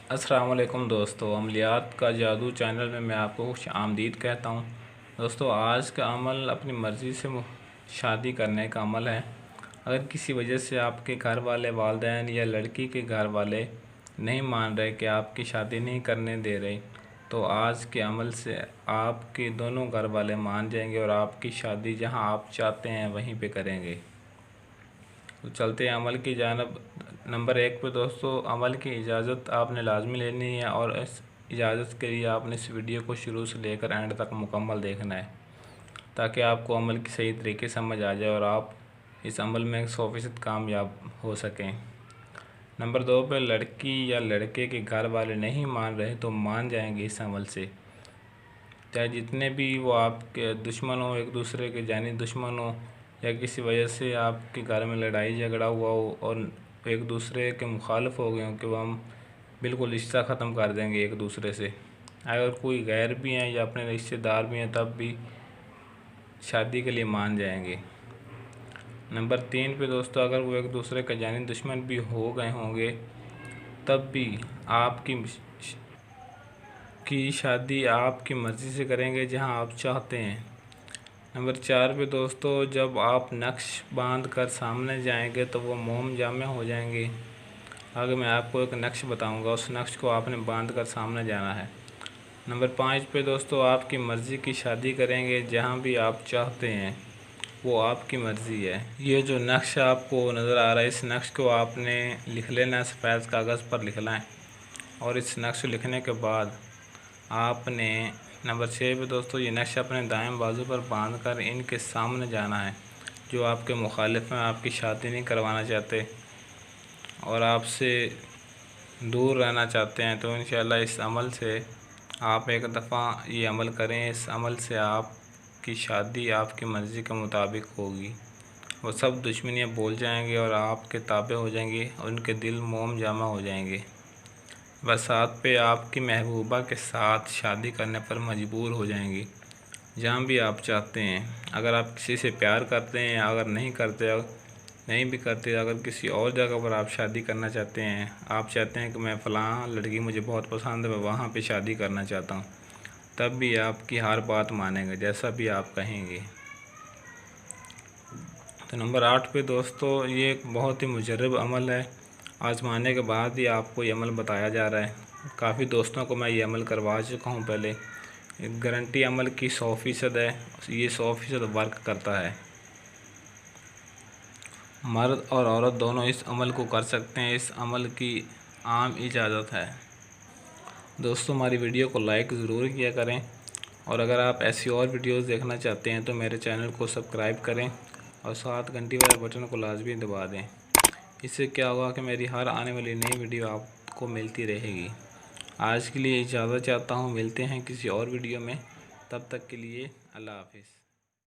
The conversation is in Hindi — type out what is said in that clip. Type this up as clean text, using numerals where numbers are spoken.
अस्सलाम वालेकुम दोस्तों, अमलियात का जादू चैनल में मैं आपको खुश आमदीद कहता हूँ। दोस्तों, आज का अमल अपनी मर्ज़ी से शादी करने का अमल है। अगर किसी वजह से आपके घर वाले, वालिदैन या लड़की के घर वाले नहीं मान रहे कि आपकी शादी नहीं करने दे रहे, तो आज के अमल से आपके दोनों घर वाले मान जाएंगे और आपकी शादी जहाँ आप चाहते हैं वहीं पे करेंगे। तो चलते हैं अमल की जानब। नंबर 1 पे दोस्तों, अमल की इजाज़त आपने लाजमी लेनी है और इस इजाज़त के लिए आपने इस वीडियो को शुरू से लेकर एंड तक मुकम्मल देखना है, ताकि आपको अमल की सही तरीके समझ आ जाए और आप इस अमल में 100% कामयाब हो सकें। नंबर 2 पे, लड़की या लड़के के घर वाले नहीं मान रहे तो मान जाएंगे इस अमल से। चाहे जितने भी वो आपके दुश्मन हो, एक दूसरे के जानी दुश्मन हो, या किसी वजह से आपके घर में लड़ाई झगड़ा हुआ हो और एक दूसरे के मुखालिफ हो गए हों कि वो हम बिल्कुल रिश्ता ख़त्म कर देंगे एक दूसरे से। अगर कोई गैर भी हैं या अपने रिश्तेदार भी हैं तब भी शादी के लिए मान जाएंगे। नंबर 3 पे दोस्तों, अगर वो एक दूसरे का जानी दुश्मन भी हो गए होंगे तब भी आपकी शादी आपकी मर्ज़ी से करेंगे जहां आप चाहते हैं। नंबर 4 पे दोस्तों, जब आप नक्श बांध कर सामने जाएंगे तो वो मोम जामे हो जाएंगे। आगे मैं आपको एक नक्श बताऊंगा, उस नक्श को आपने बांध कर सामने जाना है। नंबर 5 पे दोस्तों, आपकी मर्ज़ी की शादी करेंगे जहां भी आप चाहते हैं, वो आपकी मर्ज़ी है। ये जो नक्श आपको नज़र आ रहा है, इस नक्श को आपने लिख लेना है, सफ़ेद कागज़ पर लिखना है। और इस नक्श लिखने के बाद आपने नंबर 6 पे दोस्तों, ये नक्श अपने दाएं बाजू पर बांध कर इनके सामने जाना है जो आपके मुखालिफ में आपकी शादी नहीं करवाना चाहते और आपसे दूर रहना चाहते हैं। तो इंशाल्लाह इस अमल से आप एक दफ़ा ये अमल करें, इस अमल से आपकी शादी आपकी मर्ज़ी के मुताबिक होगी। वो सब दुश्मनियाँ भूल जाएंगे और आपके ताबे हो जाएंगे और उनके दिल मोम जामा हो जाएंगे। बरसात पे आपकी महबूबा के साथ शादी करने पर मजबूर हो जाएंगी जहाँ भी आप चाहते हैं। अगर आप किसी से प्यार करते हैं, अगर नहीं भी करते, अगर किसी और जगह पर आप शादी करना चाहते हैं, आप चाहते हैं कि मैं फ़लाँ लड़की मुझे बहुत पसंद है, मैं वहाँ पे शादी करना चाहता हूँ, तब भी आपकी हर बात मानेंगे जैसा भी आप कहेंगे। तो नंबर 8 पे दोस्तों, ये एक बहुत ही मुजर्रब अमल है, आजमाने के बाद ही आपको ये अमल बताया जा रहा है। काफ़ी दोस्तों को मैं ये अमल करवा चुका हूँ पहले। गारंटी अमल की 100% है, ये 100% वर्क करता है। मर्द और औरत दोनों इस अमल को कर सकते हैं, इस अमल की आम इजाज़त है। दोस्तों, हमारी वीडियो को लाइक ज़रूर किया करें और अगर आप ऐसी और वीडियोस देखना चाहते हैं तो मेरे चैनल को सब्सक्राइब करें और साथ घंटी वाले बटन को लाजमी दबा दें। इससे क्या होगा कि मेरी हर आने वाली नई वीडियो आपको मिलती रहेगी। आज के लिए इजाज़त चाहता हूँ, मिलते हैं किसी और वीडियो में, तब तक के लिए अल्लाह हाफिज़।